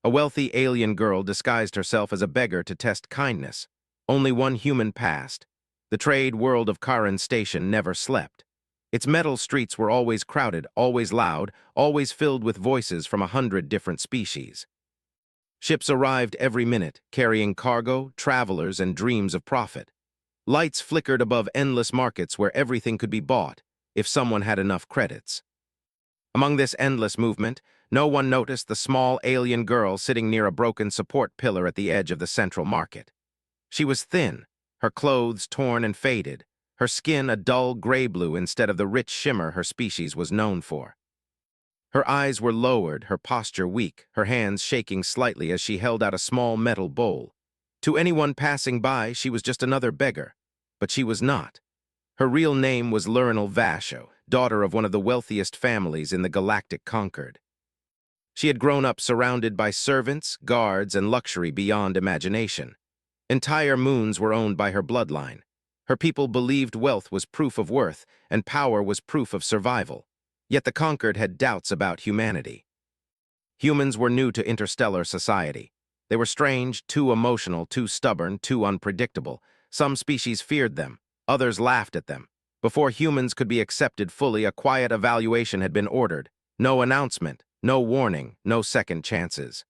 A wealthy alien girl disguised herself as a beggar to test kindness. Only one human passed. The trade world of Karin Station never slept. Its metal streets were always crowded, always loud, always filled with voices from 100 different species. Ships arrived every minute, carrying cargo, travelers, and dreams of profit. Lights flickered above endless markets where everything could be bought, if someone had enough credits. Among this endless movement, no one noticed the small alien girl sitting near a broken support pillar at the edge of the central market. She was thin, her clothes torn and faded, her skin a dull gray-blue instead of the rich shimmer her species was known for. Her eyes were lowered, her posture weak, her hands shaking slightly as she held out a small metal bowl. To anyone passing by, she was just another beggar. But she was not. Her real name was Lurinal Vasho, daughter of one of the wealthiest families in the galactic Concord. She had grown up surrounded by servants, guards, and luxury beyond imagination. Entire moons were owned by her bloodline. Her people believed wealth was proof of worth, and power was proof of survival. Yet the Conquered had doubts about humanity. Humans were new to interstellar society. They were strange, too emotional, too stubborn, too unpredictable. Some species feared them, others laughed at them. Before humans could be accepted fully, a quiet evaluation had been ordered. No announcement, no warning, no second chances.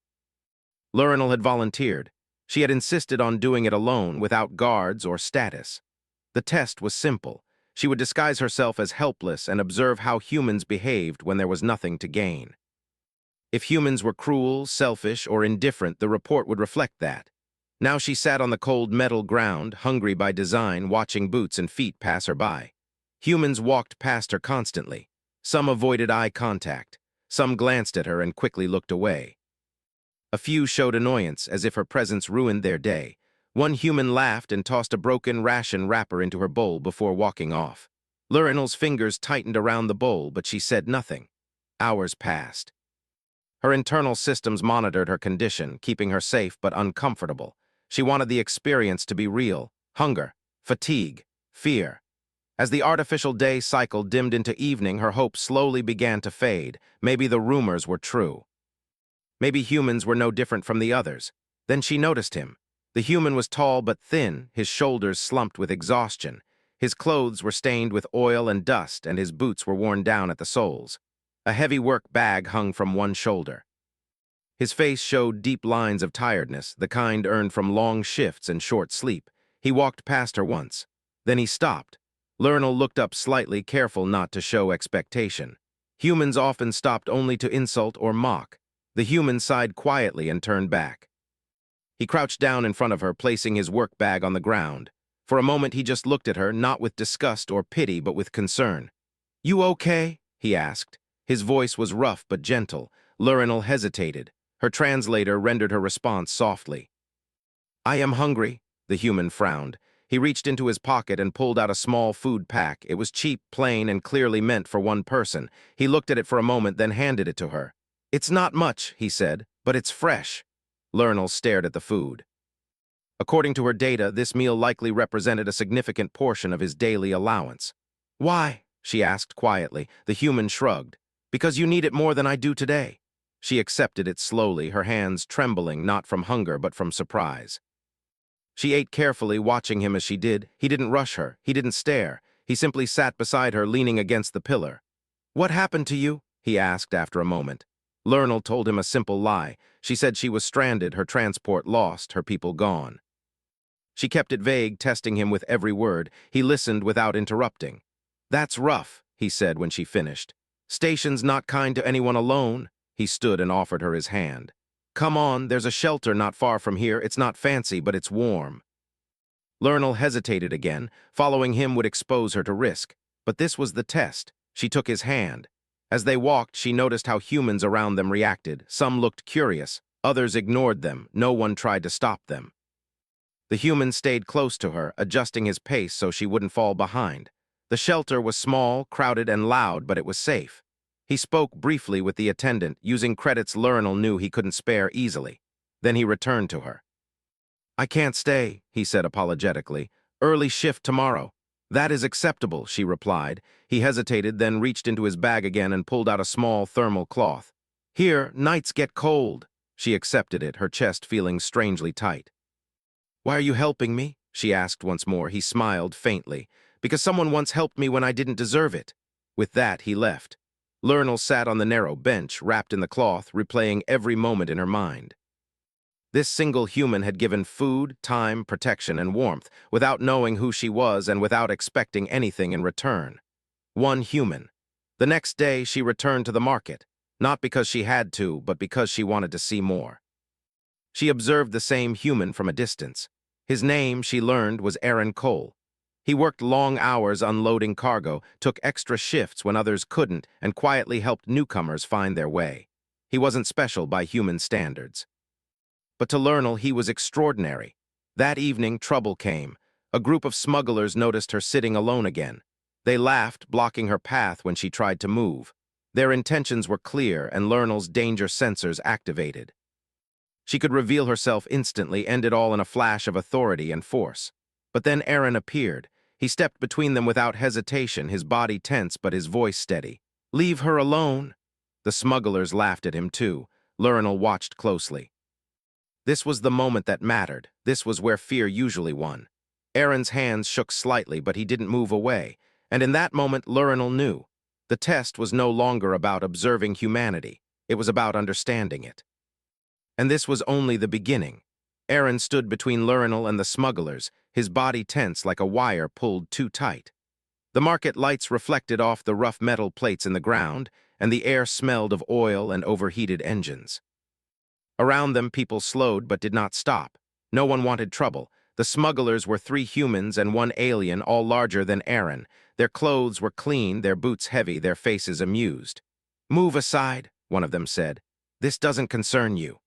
Lurinal had volunteered. She had insisted on doing it alone, without guards or status. The test was simple. She would disguise herself as helpless and observe how humans behaved when there was nothing to gain. If humans were cruel, selfish, or indifferent, the report would reflect that. Now she sat on the cold metal ground, hungry by design, watching boots and feet pass her by. Humans walked past her constantly. Some avoided eye contact. Some glanced at her and quickly looked away. A few showed annoyance, as if her presence ruined their day. One human laughed and tossed a broken ration wrapper into her bowl before walking off. Lurinal's fingers tightened around the bowl, but she said nothing. Hours passed. Her internal systems monitored her condition, keeping her safe but uncomfortable. She wanted the experience to be real. Hunger, fatigue, fear. As the artificial day cycle dimmed into evening, her hope slowly began to fade. Maybe the rumors were true. Maybe humans were no different from the others. Then she noticed him. The human was tall but thin, his shoulders slumped with exhaustion. His clothes were stained with oil and dust, and his boots were worn down at the soles. A heavy work bag hung from one shoulder. His face showed deep lines of tiredness, the kind earned from long shifts and short sleep. He walked past her once. Then he stopped. Lurinal looked up slightly, careful not to show expectation. Humans often stopped only to insult or mock. The human sighed quietly and turned back. He crouched down in front of her, placing his work bag on the ground. For a moment he just looked at her, not with disgust or pity, but with concern. "You okay?" he asked. His voice was rough but gentle. Lurinal hesitated. Her translator rendered her response softly. "I am hungry," the human frowned. He reached into his pocket and pulled out a small food pack. It was cheap, plain, and clearly meant for one person. He looked at it for a moment, then handed it to her. "It's not much," he said, "but it's fresh." Lurinal stared at the food. According to her data, this meal likely represented a significant portion of his daily allowance. "Why?" she asked quietly. The human shrugged. "Because you need it more than I do today." She accepted it slowly, her hands trembling not from hunger but from surprise. She ate carefully, watching him as she did. He didn't rush her. He didn't stare. He simply sat beside her, leaning against the pillar. "What happened to you?" he asked after a moment. Lurinal told him a simple lie. She said she was stranded, her transport lost, her people gone. She kept it vague, testing him with every word. He listened without interrupting. "That's rough," he said when she finished. "Station's not kind to anyone alone." He stood and offered her his hand. "Come on, there's a shelter not far from here. It's not fancy, but it's warm." Lurinal hesitated again. Following him would expose her to risk. But this was the test. She took his hand. As they walked, she noticed how humans around them reacted. Some looked curious. Others ignored them. No one tried to stop them. The human stayed close to her, adjusting his pace so she wouldn't fall behind. The shelter was small, crowded, and loud, but it was safe. He spoke briefly with the attendant, using credits Lurinal knew he couldn't spare easily. Then he returned to her. "I can't stay," he said apologetically. "Early shift tomorrow." "That is acceptable," she replied. He hesitated, then reached into his bag again and pulled out a small thermal cloth. "Here, nights get cold." She accepted it, her chest feeling strangely tight. "Why are you helping me?" she asked once more. He smiled faintly. "Because someone once helped me when I didn't deserve it." With that, he left. Lernal sat on the narrow bench, wrapped in the cloth, replaying every moment in her mind. This single human had given food, time, protection, and warmth, without knowing who she was and without expecting anything in return. One human. The next day, she returned to the market, not because she had to, but because she wanted to see more. She observed the same human from a distance. His name, she learned, was Aaron Cole. He worked long hours unloading cargo, took extra shifts when others couldn't, and quietly helped newcomers find their way. He wasn't special by human standards. But to Lernal, he was extraordinary. That evening, trouble came. A group of smugglers noticed her sitting alone again. They laughed, blocking her path when she tried to move. Their intentions were clear, and Lernal's danger sensors activated. She could reveal herself instantly, end it all in a flash of authority and force. But then Aaron appeared. He stepped between them without hesitation, his body tense but his voice steady. "Leave her alone." The smugglers laughed at him too. Lernal watched closely. This was the moment that mattered. This was where fear usually won. Aaron's hands shook slightly, but he didn't move away. And in that moment, Lernal knew. The test was no longer about observing humanity. It was about understanding it. And this was only the beginning. Aaron stood between Lernal and the smugglers, his body tense like a wire pulled too tight. The market lights reflected off the rough metal plates in the ground, and the air smelled of oil and overheated engines. Around them, people slowed but did not stop. No one wanted trouble. The smugglers were 3 humans and 1 alien, all larger than Aaron. Their clothes were clean, their boots heavy, their faces amused. "Move aside," one of them said. "This doesn't concern you."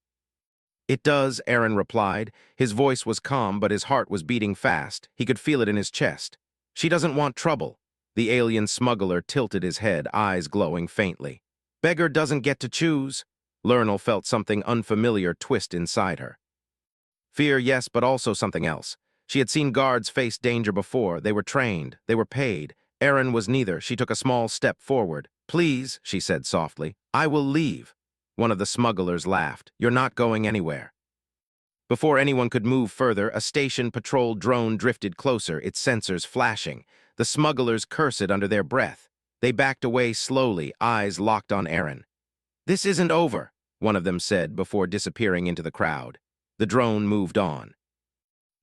"It does," Aaron replied. His voice was calm, but his heart was beating fast. He could feel it in his chest. "She doesn't want trouble." The alien smuggler tilted his head, eyes glowing faintly. "Beggar doesn't get to choose." Lernal felt something unfamiliar twist inside her. Fear, yes, but also something else. She had seen guards face danger before. They were trained. They were paid. Aaron was neither. She took a small step forward. "Please," she said softly, "I will leave." One of the smugglers laughed. "You're not going anywhere." Before anyone could move further, a station patrol drone drifted closer, its sensors flashing. The smugglers cursed under their breath. They backed away slowly, eyes locked on Aaron. "This isn't over," one of them said before disappearing into the crowd. The drone moved on.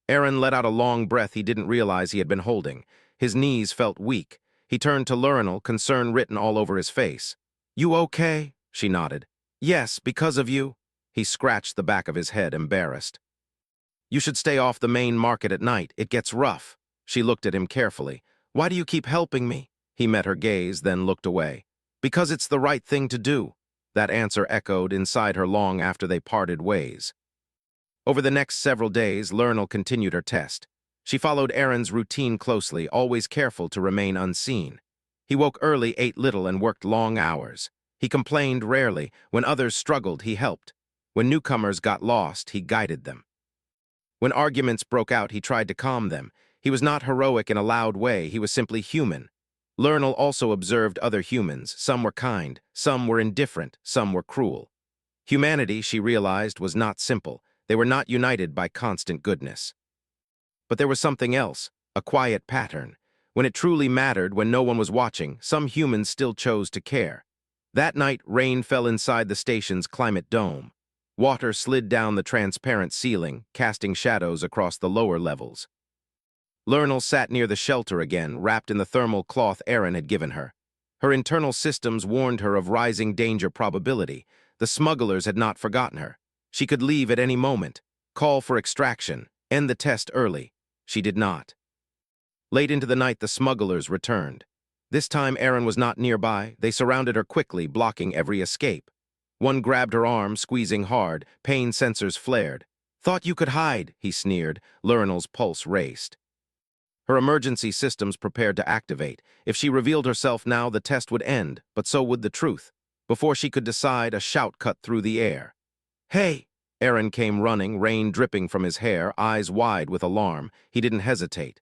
Aaron let out a long breath he didn't realize he had been holding. His knees felt weak. He turned to Lernal, concern written all over his face. "You okay?" She nodded. "Yes, because of you." He scratched the back of his head, embarrassed. "You should stay off the main market at night. It gets rough." She looked at him carefully. "Why do you keep helping me?" He met her gaze, then looked away. "Because it's the right thing to do." That answer echoed inside her long after they parted ways. Over the next several days, Lernal continued her test. She followed Aaron's routine closely, always careful to remain unseen. He woke early, ate little, and worked long hours. He complained rarely. When others struggled, he helped. When newcomers got lost, he guided them. When arguments broke out, he tried to calm them. He was not heroic in a loud way, he was simply human. Lernal also observed other humans. Some were kind, some were indifferent, some were cruel. Humanity, she realized, was not simple. They were not united by constant goodness. But there was something else, a quiet pattern. When it truly mattered, when no one was watching, some humans still chose to care. That night, rain fell inside the station's climate dome. Water slid down the transparent ceiling, casting shadows across the lower levels. Lernal sat near the shelter again, wrapped in the thermal cloth Aaron had given her. Her internal systems warned her of rising danger probability. The smugglers had not forgotten her. She could leave at any moment, call for extraction, end the test early. She did not. Late into the night, the smugglers returned. This time, Aaron was not nearby. They surrounded her quickly, blocking every escape. One grabbed her arm, squeezing hard. Pain sensors flared. "Thought you could hide," he sneered. Lernal's pulse raced. Her emergency systems prepared to activate. If she revealed herself now, the test would end, but so would the truth. Before she could decide, a shout cut through the air. "Hey!" Aaron came running, rain dripping from his hair, eyes wide with alarm. He didn't hesitate.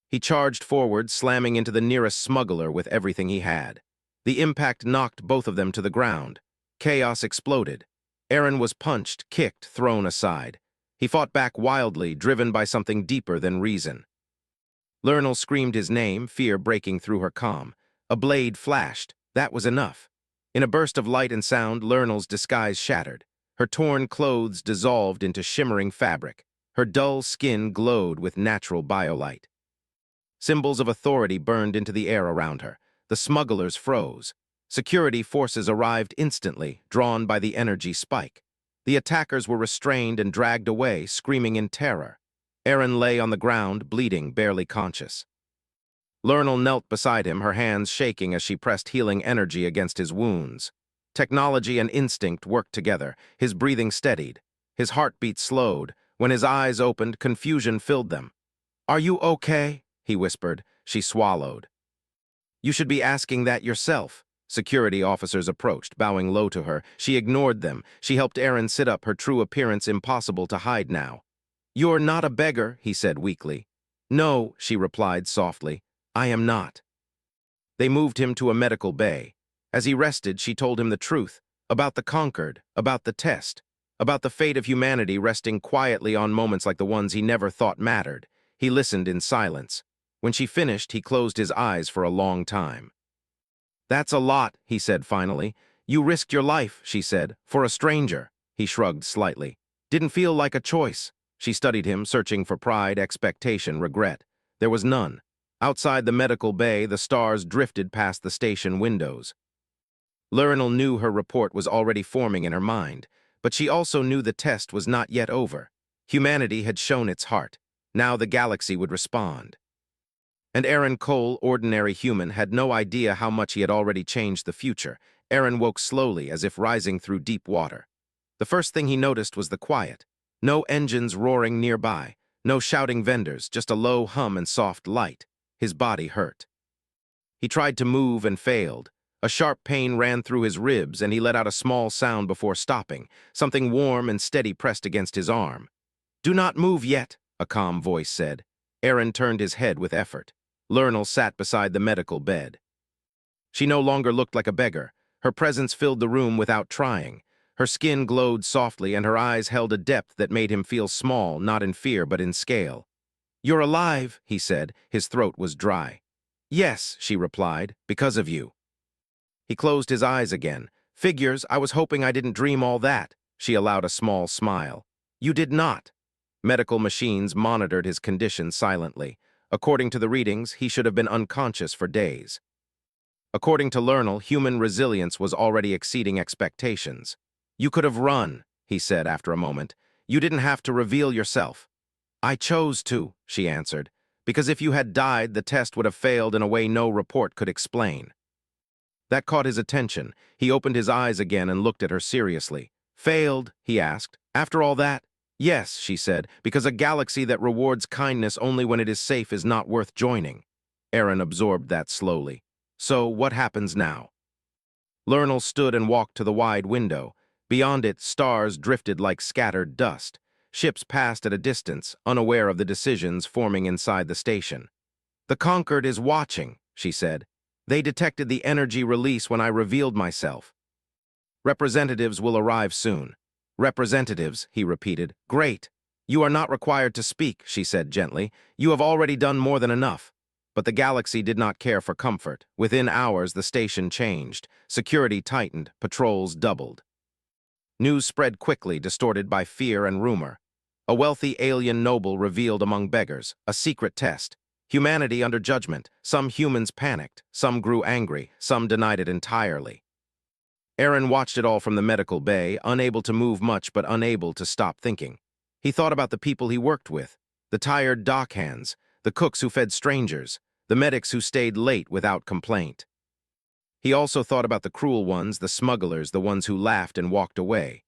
He charged forward, slamming into the nearest smuggler with everything he had. The impact knocked both of them to the ground. Chaos exploded. Aaron was punched, kicked, thrown aside. He fought back wildly, driven by something deeper than reason. Lernal screamed his name, fear breaking through her calm. A blade flashed. That was enough. In a burst of light and sound, Lernal's disguise shattered. Her torn clothes dissolved into shimmering fabric. Her dull skin glowed with natural biolight. Symbols of authority burned into the air around her. The smugglers froze. Security forces arrived instantly, drawn by the energy spike. The attackers were restrained and dragged away, screaming in terror. Aaron lay on the ground, bleeding, barely conscious. Lernal knelt beside him, her hands shaking as she pressed healing energy against his wounds. Technology and instinct worked together. His breathing steadied. His heartbeat slowed. When his eyes opened, confusion filled them. "Are you okay?" he whispered. She swallowed. "You should be asking that yourself." Security officers approached, bowing low to her. She ignored them. She helped Aaron sit up, her true appearance impossible to hide now. "You're not a beggar," he said weakly. "No," she replied softly. "I am not." They moved him to a medical bay. As he rested, she told him the truth, about the conquered, about the test, about the fate of humanity resting quietly on moments like the ones he never thought mattered. He listened in silence. When she finished, he closed his eyes for a long time. "That's a lot," he said finally. "You risked your life," she said, "for a stranger." He shrugged slightly. "Didn't feel like a choice." She studied him, searching for pride, expectation, regret. There was none. Outside the medical bay, the stars drifted past the station windows. Lernal knew her report was already forming in her mind, but she also knew the test was not yet over. Humanity had shown its heart. Now the galaxy would respond. And Aaron Cole, ordinary human, had no idea how much he had already changed the future. Aaron woke slowly, as if rising through deep water. The first thing he noticed was the quiet. No engines roaring nearby, no shouting vendors, just a low hum and soft light. His body hurt. He tried to move and failed. A sharp pain ran through his ribs, and he let out a small sound before stopping. Something warm and steady pressed against his arm. "Do not move yet," a calm voice said. Aaron turned his head with effort. Lernal sat beside the medical bed. She no longer looked like a beggar. Her presence filled the room without trying. Her skin glowed softly, and her eyes held a depth that made him feel small, not in fear, but in scale. "You're alive," he said. His throat was dry. "Yes," she replied, "because of you." He closed his eyes again. "Figures, I was hoping I didn't dream all that." She allowed a small smile. "You did not." Medical machines monitored his condition silently. According to the readings, he should have been unconscious for days. According to Lernal, human resilience was already exceeding expectations. "You could have run," he said after a moment. "You didn't have to reveal yourself." "I chose to," she answered, "because if you had died, the test would have failed in a way no report could explain." That caught his attention. He opened his eyes again and looked at her seriously. "Failed?" he asked. "After all that?" "Yes," she said, "because a galaxy that rewards kindness only when it is safe is not worth joining." Aaron absorbed that slowly. "So, what happens now?" Lernal stood and walked to the wide window. Beyond it, stars drifted like scattered dust. Ships passed at a distance, unaware of the decisions forming inside the station. "The Conquered is watching," she said. "They detected the energy release when I revealed myself. Representatives will arrive soon." "Representatives," he repeated. "Great. You are not required to speak," she said gently. "You have already done more than enough." But the galaxy did not care for comfort. Within hours, the station changed. Security tightened. Patrols doubled. News spread quickly, distorted by fear and rumor. A wealthy alien noble revealed among beggars. A secret test. Humanity under judgment. Some humans panicked. Some grew angry. Some denied it entirely. Aaron watched it all from the medical bay, unable to move much but unable to stop thinking. He thought about the people he worked with, the tired dock hands, the cooks who fed strangers, the medics who stayed late without complaint. He also thought about the cruel ones, the smugglers, the ones who laughed and walked away.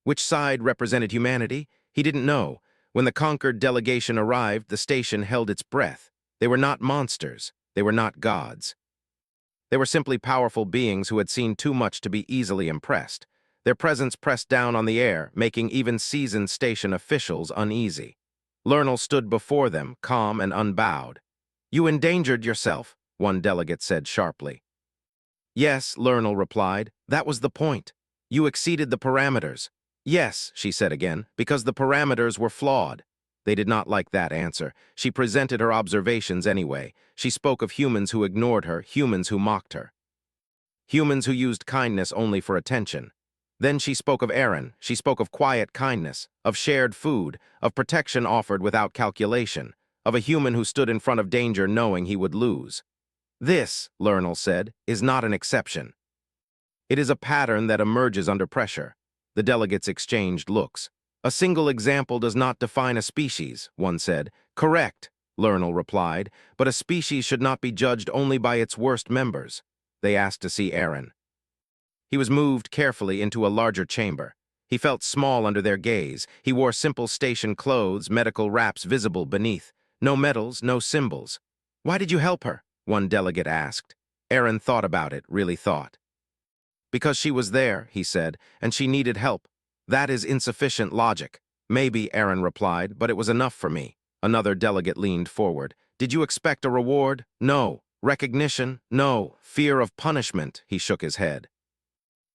Which side represented humanity? He didn't know. When the conquered delegation arrived, the station held its breath. They were not monsters. They were not gods. They were simply powerful beings who had seen too much to be easily impressed. Their presence pressed down on the air, making even seasoned station officials uneasy. Lernal stood before them, calm and unbowed. "You endangered yourself," one delegate said sharply. "Yes," Lernal replied. "That was the point. You exceeded the parameters." Yes, she said again, because the parameters were flawed. They did not like that answer. She presented her observations anyway. She spoke of humans who ignored her, humans who mocked her. Humans who used kindness only for attention. Then she spoke of Aaron. She spoke of quiet kindness, of shared food, of protection offered without calculation, of a human who stood in front of danger knowing he would lose. This, Lernal said, is not an exception. It is a pattern that emerges under pressure. The delegates exchanged looks. A single example does not define a species, one said. Correct, Lernal replied, but a species should not be judged only by its worst members. They asked to see Aaron. He was moved carefully into a larger chamber. He felt small under their gaze. He wore simple station clothes, medical wraps visible beneath. No medals, no symbols. Why did you help her? One delegate asked. Aaron thought about it, really thought. Because she was there, he said, and she needed help. That is insufficient logic. Maybe, Aaron replied, but it was enough for me. Another delegate leaned forward. Did you expect a reward? No. Recognition? No. Fear of punishment? He shook his head.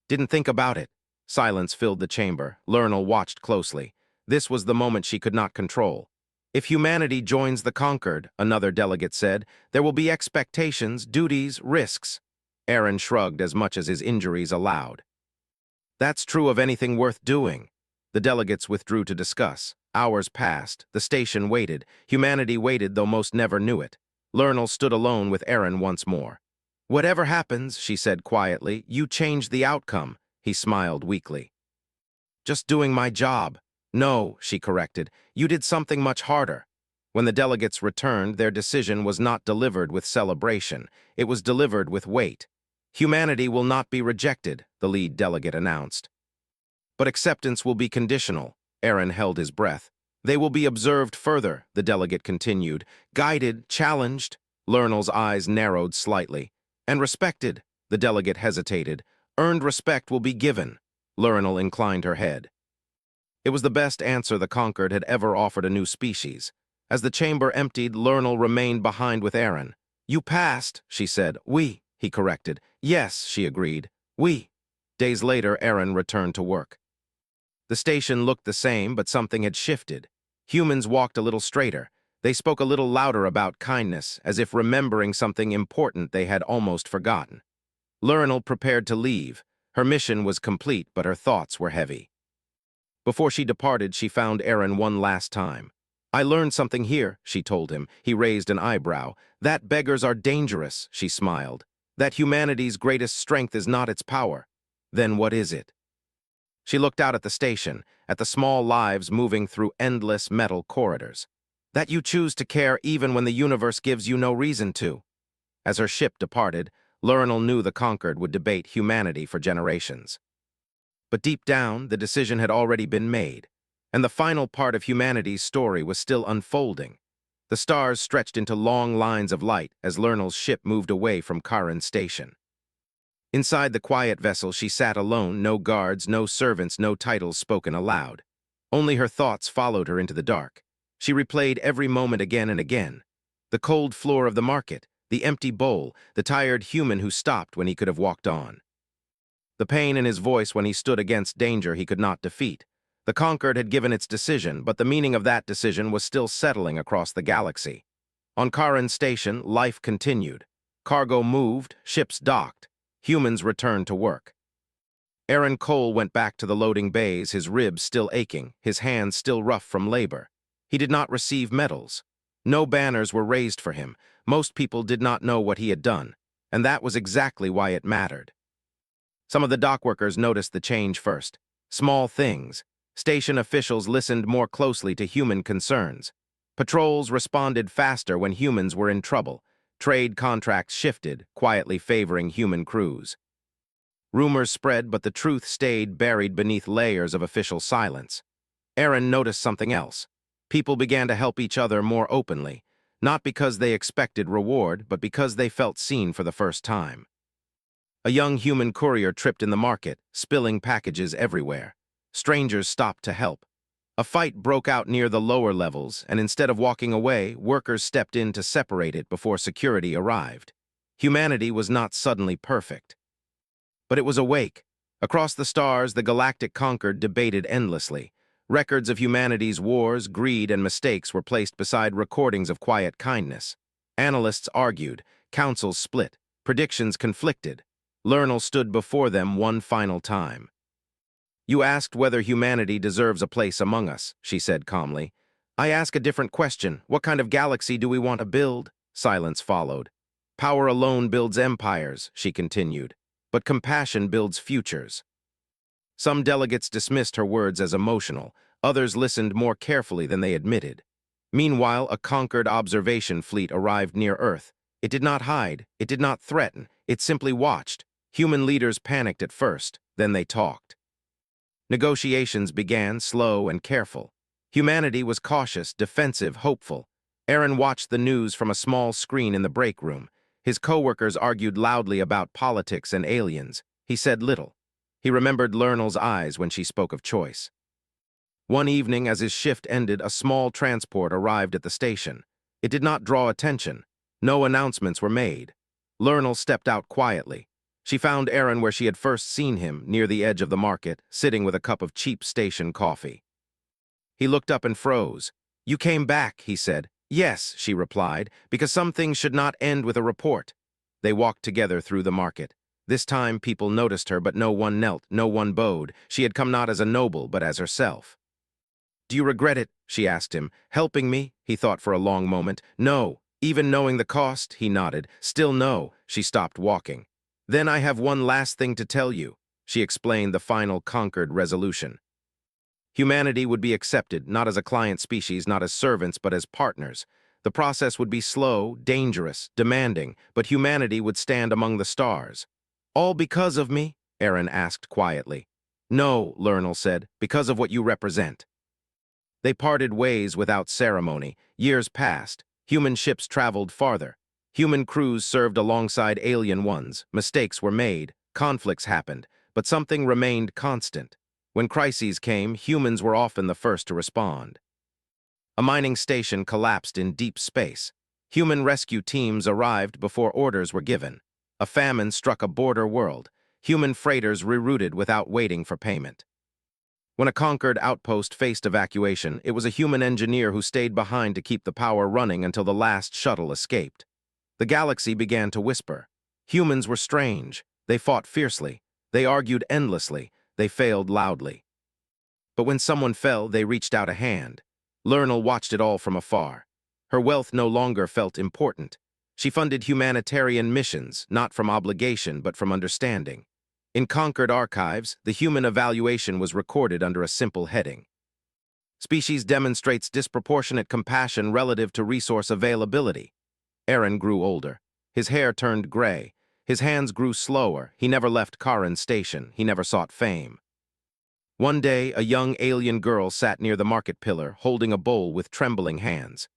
Didn't think about it. Silence filled the chamber. Lernal watched closely. This was the moment she could not control. If humanity joins the conquered, another delegate said, there will be expectations, duties, risks. Aaron shrugged as much as his injuries allowed. That's true of anything worth doing. The delegates withdrew to discuss. Hours passed. The station waited. Humanity waited, though most never knew it. Lernal stood alone with Aaron once more. Whatever happens, she said quietly, you changed the outcome. He smiled weakly. Just doing my job. No, she corrected. You did something much harder. When the delegates returned, their decision was not delivered with celebration. It was delivered with weight. Humanity will not be rejected, the lead delegate announced. But acceptance will be conditional. Aaron held his breath. They will be observed further, the delegate continued. Guided, challenged. Lernal's eyes narrowed slightly. And respected, the delegate hesitated. Earned respect will be given. Lernal inclined her head. It was the best answer the conquered had ever offered a new species. As the chamber emptied, Lernal remained behind with Aaron. You passed, she said. We, he corrected. Yes, she agreed. We. Days later, Aaron returned to work. The station looked the same, but something had shifted. Humans walked a little straighter. They spoke a little louder about kindness, as if remembering something important they had almost forgotten. Lernal prepared to leave. Her mission was complete, but her thoughts were heavy. Before she departed, she found Aaron one last time. I learned something here, she told him. He raised an eyebrow. That beggars are dangerous, she smiled. That humanity's greatest strength is not its power. Then what is it? She looked out at the station, at the small lives moving through endless metal corridors. That you choose to care even when the universe gives you no reason to. As her ship departed, Lernal knew the conquered would debate humanity for generations. But deep down, the decision had already been made, and the final part of humanity's story was still unfolding. The stars stretched into long lines of light as Lernal's ship moved away from Karin Station. Inside the quiet vessel, she sat alone, no guards, no servants, no titles spoken aloud. Only her thoughts followed her into the dark. She replayed every moment again and again. The cold floor of the market, the empty bowl, the tired human who stopped when he could have walked on. The pain in his voice when he stood against danger he could not defeat. The conquered had given its decision, but the meaning of that decision was still settling across the galaxy. On Karin Station, life continued. Cargo moved, ships docked. Humans returned to work. Aaron Cole went back to the loading bays, his ribs still aching, his hands still rough from labor. He did not receive medals. No banners were raised for him. Most people did not know what he had done, and that was exactly why it mattered. Some of the dock workers noticed the change first. Small things. Station officials listened more closely to human concerns. Patrols responded faster when humans were in trouble. Trade contracts shifted, quietly favoring human crews. Rumors spread, but the truth stayed buried beneath layers of official silence. Aaron noticed something else. People began to help each other more openly, not because they expected reward, but because they felt seen for the first time. A young human courier tripped in the market, spilling packages everywhere. Strangers stopped to help. A fight broke out near the lower levels, and instead of walking away, workers stepped in to separate it before security arrived. Humanity was not suddenly perfect. But it was awake. Across the stars, the galactic conquered debated endlessly. Records of humanity's wars, greed, and mistakes were placed beside recordings of quiet kindness. Analysts argued, councils split, predictions conflicted. Lernal stood before them one final time. "You asked whether humanity deserves a place among us," she said calmly. "I ask a different question. What kind of galaxy do we want to build?" Silence followed. "Power alone builds empires," she continued, "but compassion builds futures." Some delegates dismissed her words as emotional. Others listened more carefully than they admitted. Meanwhile, a conquered observation fleet arrived near Earth. It did not hide. It did not threaten. It simply watched. Human leaders panicked at first. Then they talked. Negotiations began, slow and careful. Humanity was cautious, defensive, hopeful. Aaron watched the news from a small screen in the break room. His coworkers argued loudly about politics and aliens. He said little. He remembered Lernal's eyes when she spoke of choice. One evening, as his shift ended, a small transport arrived at the station. It did not draw attention. No announcements were made. Lernal stepped out quietly. She found Aaron where she had first seen him, near the edge of the market, sitting with a cup of cheap station coffee. He looked up and froze. "You came back," he said. "Yes," she replied, "because some things should not end with a report." They walked together through the market. This time people noticed her, but no one knelt, no one bowed. She had come not as a noble, but as herself. "Do you regret it?" she asked him. "Helping me?" He thought for a long moment. "No." "Even knowing the cost?" He nodded. "Still no." She stopped walking. "Then I have one last thing to tell you." She explained the final conquered resolution. Humanity would be accepted, not as a client species, not as servants, but as partners. The process would be slow, dangerous, demanding, but humanity would stand among the stars. "All because of me?" Aaron asked quietly. "No," Lernal said, "because of what you represent." They parted ways without ceremony. Years passed. Human ships traveled farther. Human crews served alongside alien ones. Mistakes were made. Conflicts happened. But something remained constant. When crises came, humans were often the first to respond. A mining station collapsed in deep space. Human rescue teams arrived before orders were given. A famine struck a border world. Human freighters rerouted without waiting for payment. When a conquered outpost faced evacuation, it was a human engineer who stayed behind to keep the power running until the last shuttle escaped. The galaxy began to whisper. Humans were strange. They fought fiercely. They argued endlessly. They failed loudly. But when someone fell, they reached out a hand. Lernal watched it all from afar. Her wealth no longer felt important. She funded humanitarian missions, not from obligation, but from understanding. In conquered archives, the human evaluation was recorded under a simple heading. Species demonstrates disproportionate compassion relative to resource availability. Aaron grew older. His hair turned gray. His hands grew slower. He never left Karin's station. He never sought fame. One day, a young alien girl sat near the market pillar, holding a bowl with trembling hands.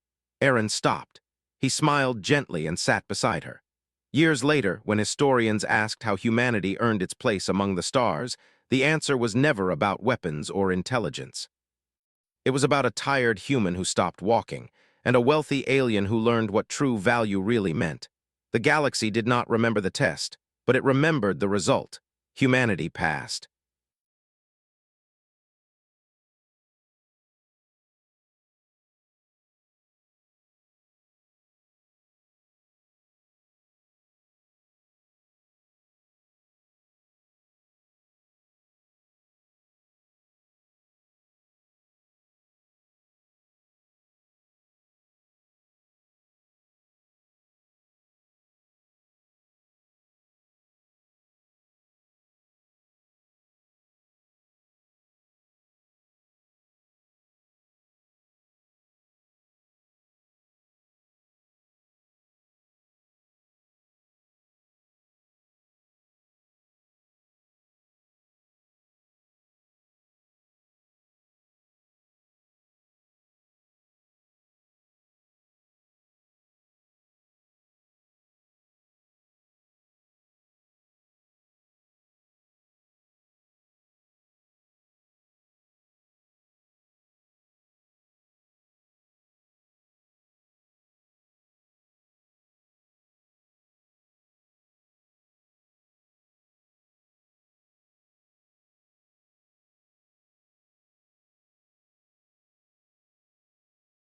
Aaron stopped. He smiled gently and sat beside her. Years later, when historians asked how humanity earned its place among the stars, the answer was never about weapons or intelligence. It was about a tired human who stopped walking, and a wealthy alien who learned what true value really meant. The galaxy did not remember the test, but it remembered the result. Humanity passed.